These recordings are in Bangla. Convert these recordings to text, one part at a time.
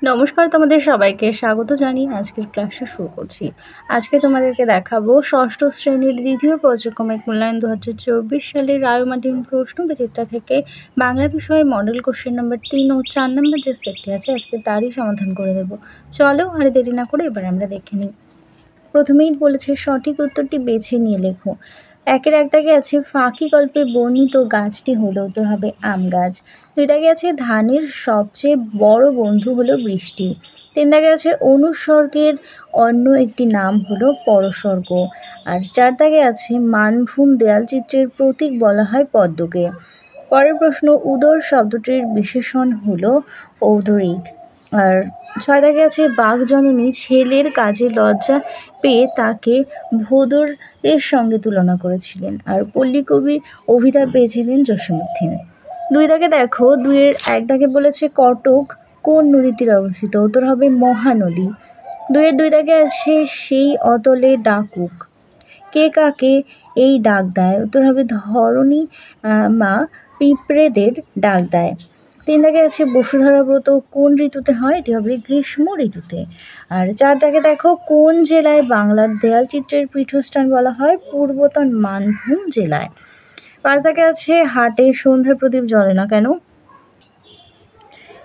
নমস্কার, তোমাদের সবাইকে স্বাগত জানিয়ে আজকের ক্লাসটা শুরু করছি। আজকে তোমাদেরকে দেখাবো ষষ্ঠ শ্রেণীর দ্বিতীয় পর্যায়ক্রমিক মূল্যায়ন 2024 সালের রায়মার্টিন প্রশ্ন বিচিত্রা থেকে বাংলা বিষয়ে মডেল কোশ্চেন নাম্বার 3 ও 4 নম্বর যে সেটটি আছে আজকে তারই সমাধান করে দেব। চলো আর দেরি না করে এবার আমরা দেখে নিই। প্রথমেই বলেছে সঠিক উত্তরটি বেছে নিয়ে লেখো। একের এক দাগে আছে ফাঁকি গল্পে বর্ণিত গাছটি হলো, উত্তর হবে আম গাছ। দুই দাগে আছে ধানের সবচেয়ে বড় বন্ধু হলো বৃষ্টি। তিন দাগে আছে অনুস্বর্গের অন্য একটি নাম হলো পরস্বর্গ। আর চার দাগে আছে মানভূম দেয়াল চিত্রের প্রতীক বলা হয় পদ্মকে। পরের প্রশ্ন উদর শব্দটির বিশেষণ হলো ঔদরিক। আর ছয় দাগে আছে বাঘ জননী ছেলের কাজে লজ্জা পেয়ে তাকে ভোদরের সঙ্গে তুলনা করেছিলেন। আর পল্লী কবি অভিধান পেয়েছিলেন জসীমউদ্দীন। দুই দাগে দেখো, দুইয়ের এক দাগে বলেছে কটক কোন নদীর তীরে অবস্থিত, উত্তর হবে মহানদী। দুইয়ের দুই দাগে আছে সেই অতলে ডাকুক, কে কাকে এই ডাক দেয়, উত্তর হবে ধরণী মা পিঁপড়েদের ডাক দেয়। তিন দাগে আছে বসুধরা ব্রত কোন ঋতুতে হয়, এটি হবে গ্রীষ্ম ঋতুতে। আর চার দাগে দেখো কোন জেলায় বাংলার দেয়াল চিত্রের পীঠস্থান বলা হয়, পূর্বতন মানভূম জেলায়। পাঁচ দাগে আছে হাটে সন্ধ্যার প্রদীপ জ্বলে না কেন,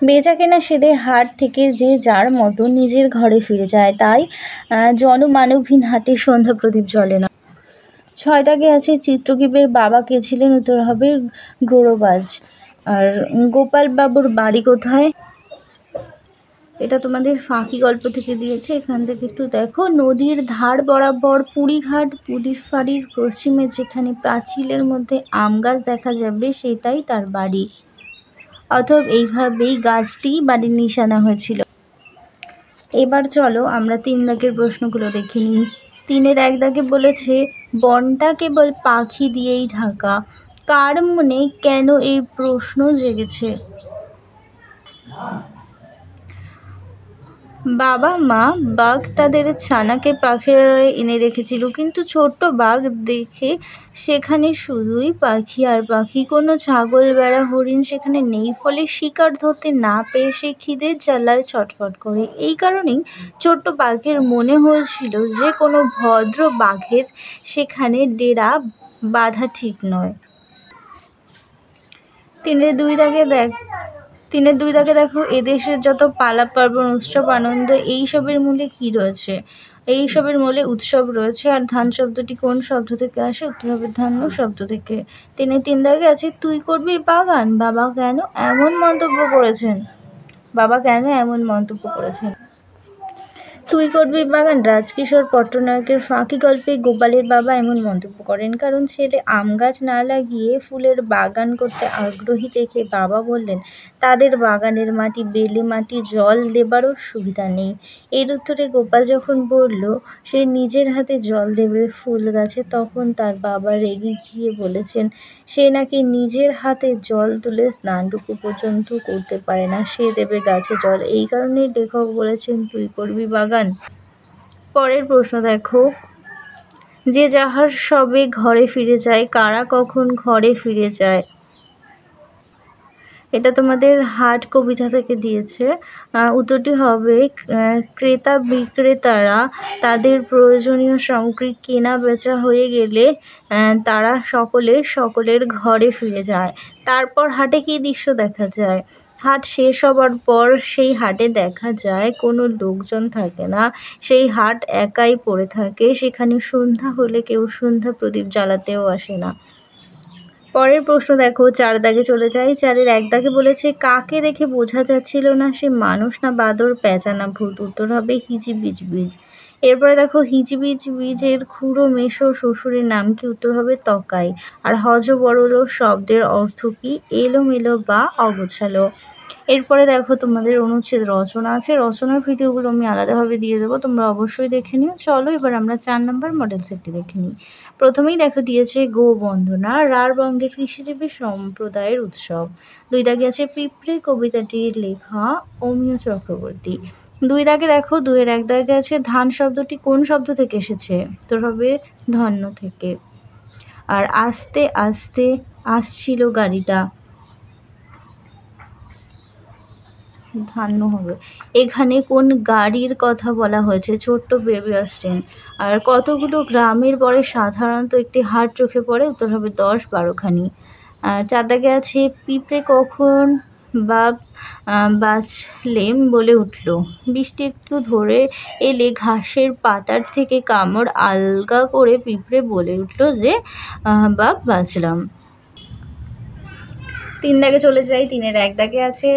বেচা কেনা সেরে হাট থেকে যে যার মতো নিজের ঘরে ফিরে যায়, তাই জনমানবহীন হাটে সন্ধ্যা প্রদীপ জ্বলে না। ছয় দাগে আছে চিত্রকীপের বাবা কে ছিলেন, উত্তর হবে গ্রোরবাজ। আর গোপাল বাবুর বাড়ি কোথায়, এটা তোমাদের ফাঁকি গল্প থেকে দিয়েছে, এখান থেকে একটু দেখো। নদীর ধার বরাবর পুরীঘাট পুলিশ ফাঁড়ির পশ্চিমে যেখানে প্রাচীরের মধ্যে আম গাছ দেখা যাবে সেটাই তার বাড়ি। অথবা এইভাবেই গাছটি বাড়ির নিশানা হয়েছিল। এবার চলো আমরা তিন দাগের প্রশ্নগুলো দেখে নিই। তিনের এক দাগে বলেছে বনটা কেবল পাখি দিয়েই ঢাকা, কার মনে কেন এই প্রশ্ন জেগেছে? বাবা মা বাঘ তাদের ছানাকে পাখিরালয়ে এনে রেখেছিল, কিন্তু ছোট্ট বাঘ দেখে সেখানে শুধুই পাখি আর পাখি, কোনো ছাগল বেড়া হরিণ সেখানে নেই, ফলে শিকার ধরতে না পেয়ে সে খিদের জ্বালায় ছটফট করে। এই কারণেই ছোট্ট বাঘের মনে হয়েছিল যে কোনো ভদ্র বাঘের সেখানে ডেরা বাঁধা ঠিক নয়। তিনের দুই দাগে দেখো এদেশের যত পালা পার্বণ উৎসব আনন্দ এইসবের মূলে কি রয়েছে, এইসবের মূলে উৎসব রয়েছে। আর ধান শব্দটি কোন শব্দ থেকে আসে, উত্তর হবে ধান্য শব্দ থেকে। তিন দাগে আছে তুই করবি বাগান, বাবা কেন এমন মন্তব্য করেছেন, তুই করবি বাগান রাজকিশোর পট্টনায়কের ফাঁকি গল্পে গোপালের বাবা এমন মন্তব্য করেন কারণ ছেলে আম গাছ না লাগিয়ে ফুলের বাগান করতে আগ্রহী দেখে বাবা বললেন তাদের বাগানের মাটি বেলে মাটি, জল দেবারও সুবিধা নেই। এর উত্তরে গোপাল যখন বলল সে নিজের হাতে জল দেবে ফুল গাছে, তখন তার বাবা রেগে গিয়ে বলেছেন সে নাকি নিজের হাতে জল তুলে স্নানটুকু পর্যন্ত করতে পারে না, সে দেবে গাছে জল। এই কারণেই লেখক বলেছেন তুই করবি বাগান। পরের প্রশ্ন দেখো, যে যাহার সবে ঘরে ফিরে যায়, কারা কখন ঘরে ফিরে যায়, এটা তোমাদের হাট কবিতা থেকে দিয়েছে। উত্তরটি হবে ক্রেতা বিক্রেতারা তাদের প্রয়োজনীয় সামগ্রী কেনা বেচা হয়ে গেলে তারা সকলের ঘরে ফিরে যায়। তারপর হাটে কী দৃশ্য দেখা যায়, হাট শেষ হবার পর সেই হাটে দেখা যায় কোনো লোকজন থাকে না, সেই হাট একাই পড়ে থাকে, সেখানে সন্ধ্যা হলে কেউ সন্ধ্যা প্রদীপ জ্বালাতেও আসে না। পরের প্রশ্ন দেখো, চার দাগে চলে যায়। চারের এক দাগে বলেছে কাকে দেখে বোঝা যাচ্ছিল না সে মানুষ না বাদর, প্যাঁচা না ভূত, উত্তর হবে হিজিবিজ বীজ। এরপরে দেখো হিজিবিজ বীজের খুড়ো মেশো শ্বশুরের নাম কি, উত্তর হবে তকাই। আর হযবরল শব্দের অর্থ কি, এলোমেলো বা অগোছালো। এরপরে দেখো তোমাদের অনুচ্ছেদ রচনা আছে, রচনার ভিডিওগুলো আমি আলাদাভাবে দিয়ে দেবো, তোমরা অবশ্যই দেখে নিও। চলো এবার আমরা 4 নম্বর মডেল সেটটি দেখে নিই। প্রথমেই দেখো দিয়েছে গো বন্দনা রাঢ়বঙ্গের কৃষিজীবী সম্প্রদায়ের উৎসব। দুই দাগে আছে পিঁপড়ে কবিতাটির লেখা অমিয় চক্রবর্তী। দুই দাগে দেখো, দুইয়ের এক দাগে আছে ধান শব্দটি কোন শব্দ থেকে এসেছে, তোর হবে ধন্য থেকে। আর আস্তে আস্তে আসছিল গাড়িটা, ধান্য হবে। এখানে কোন গাড়ির কথা বলা হয়েছে? ছোট্ট বেবি অস্টিন। আর কতগুলো গ্রামের পরে সাধারণত একটি হাট চোখে পড়ে? উত্তর হবে 10-12খানি। আর 4 দাগে আছে পিঁপড়ে কখন বা বাঁচলেম বলে উঠল। বৃষ্টি একটু ধরে এলে ঘাসের পাতার থেকে কামড় আলগা করে পিঁপড়ে বলে উঠল যে বাপ বাঁচলাম। 3 দাগে চলে যাই। 3-এর 1 দাগে আছে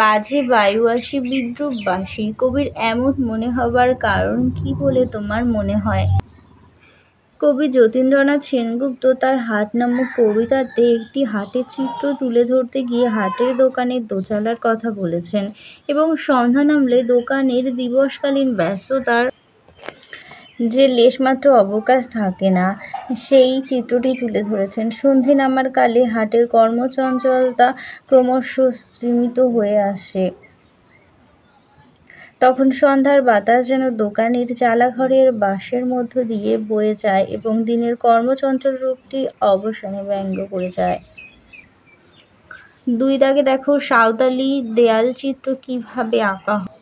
বাজে বায়ু আসি বিদ্রুপ বাসি। কবির এমন মনে হবার কারণ কি বলে তোমার মনে হয়? কবি যতীন্দ্রনাথ সেনগুপ্ত তার হাট নামক কবিতাতে একটি হাটের চিত্র তুলে ধরতে গিয়ে হাটের দোকানের দোচালার কথা বলেছেন এবং সন্ধ্যা নামলে দোকানের দিবসকালীন ব্যস্ততার যে লেশমাত্র অবকাশ থাকে না সেই চিত্রটি তুলে ধরেছেন। সন্ধে নামার কালে হাটের কর্মচঞ্চলতা ক্রমশ স্তিমিত হয়ে আসে। তখন সন্ধ্যার বাতাস যেন দোকানের চালাঘরের বাঁশের মধ্য দিয়ে বয়ে যায় এবং দিনের কর্মচঞ্চল রূপটি অবসানে ব্যঙ্গ করে যায়। 2 দাগে দেখো সাঁওতালি দেয়াল চিত্র কিভাবে আঁকা হয়?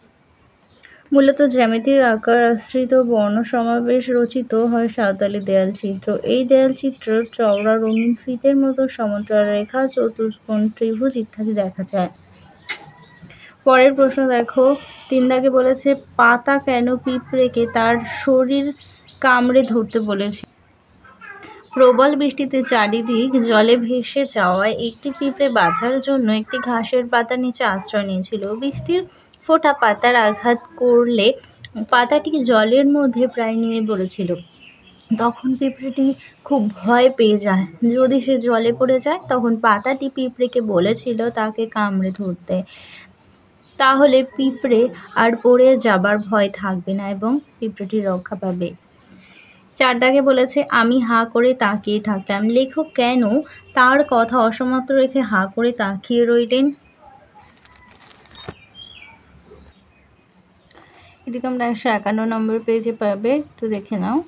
মূলত জ্যামিতির আকার আশ্রিত বর্ণ সমাবেশ রচিত হয় সাঁওতালি দেয়াল চিত্র। এই দেয়াল চিত্র চওড়া রঙিন ফিতের মতো সমান্তরাল রেখা, চতুষ্কোণ, ত্রিভুজ ইত্যাদি দেখা যায়। পরের প্রশ্ন দেখো। 3 দাগে বলেছে পাতা কেন পিঁপড়েকে তার শরীর কামড়ে ধরতে বলেছে? প্রবল বৃষ্টিতে চারিদিক জলে ভেসে যাওয়ায় একটি পিঁপড়ে বাঁচার জন্য একটি ঘাসের পাতার নিচে আশ্রয় নিয়েছিল। বৃষ্টির ফোঁটা পাতার আঘাত করলে পাতাটি জলের মধ্যে প্রায় নুয়ে পড়েছিল। তখন পিঁপড়েটি খুব ভয় পেয়ে যায়। যদি সে জলে পড়ে যায় তখন পাতাটি পিঁপড়েকে বলেছিল তাকে কামড়ে ধরতে। তাহলে পিঁপড়ে আর পড়ে যাবার ভয় থাকবে না এবং পিঁপড়েটি রক্ষা পাবে। 4 দাগে বলেছে আমি হাঁ করে তাকিয়ে থাকতাম। লেখক কেন তার কথা অসমাপ্ত রেখে হাঁ করে তাকিয়ে রইলেন? এটি তোমরা 151 নম্বর পেজে পাবে, একটু দেখে নাও।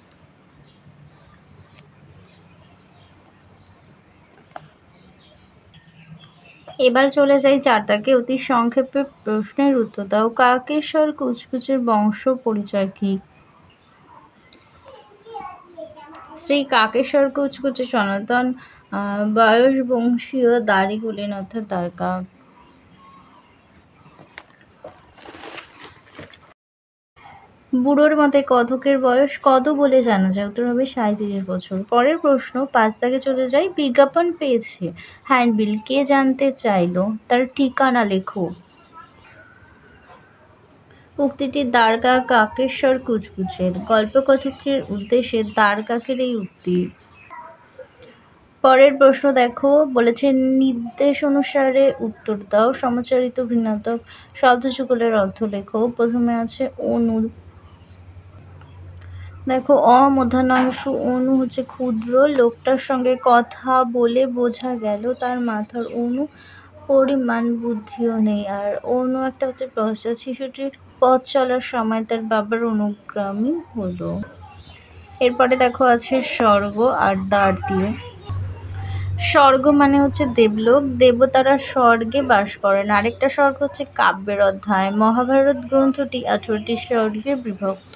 এবার চলে যাই 4 দাগে। অতি সংক্ষেপে প্রশ্নের উত্তর দাও। কাকেশ্বর কুচকুচের বংশ পরিচয় কি? শ্রী কাকেশ্বর কুচকুচে সনাতন বয়স বংশীয় দাড়ি কুলীন অর্থাৎ দ্বারকাক। বুড়োর মতে কতকের বয়স কত বলে জানা যায়? উত্তর হবে 37 বছর। পরের প্রশ্ন 5 দাগে চলে যাই। বিজ্ঞাপন পেয়েছে হ্যান্ডবিল কে জানতে চাইল? তার ঠিকানা লেখো। উক্তিটি দ্বারকা কাকেশ্বর কুচকুচের। গল্পকথকের উদ্দেশ্যে দ্বারকাকের এই উক্তি। পরের প্রশ্ন দেখো। বলেছে নির্দেশ অনুসারে উত্তর দাও। সমচারিত ভিন্নাত্মক শব্দযুগলের অর্থ লেখো। প্রথমে আছে অণু। দেখো অমূর্ধন্যাংশ অণু হচ্ছে ক্ষুদ্র। লোকটার সঙ্গে কথা বলে বোঝা গেল তার মাথার অণু পরিমাণ বুদ্ধিও নেই। আর অণু একটা হচ্ছে পশ্চাৎ। শিশুটির পথ চলার সময় তার বাবার অনুগামী হলো। এরপরে দেখো আছে স্বর্গ আর দ্বার দিয়ে। স্বর্গ মানে হচ্ছে দেবলোক, দেবতারা স্বর্গে বাস করেন। আরেকটা স্বর্গ হচ্ছে কাব্যের অধ্যায়। মহাভারত গ্রন্থটি 18টি স্বর্গে বিভক্ত।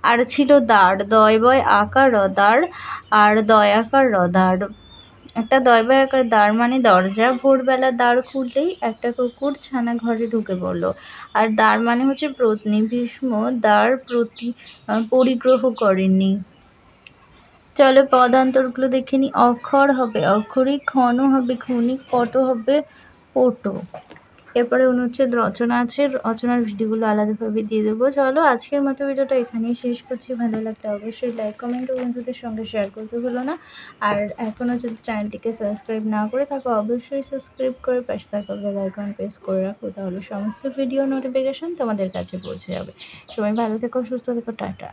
আর ছিল দ্বার, দয়বয় আকার রদার আর দয়াকার রদার। একটা দয়বয় আকার দ্বার মানে দরজা। ভোরবেলা দ্বার খুললেই একটা কুকুর ছানা ঘরে ঢুকে পড়ল। আর দ্বার মানে হচ্ছে পত্নী। ভীষ্ম দ্বার পরিগ্রহ করেননি। চলো পদান্তরগুলো দেখে নি। অক্ষর হবে অক্ষরিক, ক্ষণ হবে ক্ষণিক, পট হবে পট। এরপরে অনুচ্ছেদ রচনা আছে, রচনার ভিডিওগুলো আলাদাভাবে দিয়ে দেবো। চলো আজকের মতো ভিডিওটা এখানেই শেষ করছি। ভালো লাগলে অবশ্যই লাইক কমেন্ট ও বন্ধুদের সঙ্গে শেয়ার করতে ভুলো না। আর এখনও যদি চ্যানেলটিকে সাবস্ক্রাইব না করে থাকো অবশ্যই সাবস্ক্রাইব করে পাশে থাকা বেল আইকন প্রেস করে রাখো, তাহলে সমস্ত ভিডিও নোটিফিকেশন তোমাদের কাছে পৌঁছে যাবে। সবাই ভালো থেকো, সুস্থ থেকো, টাটা।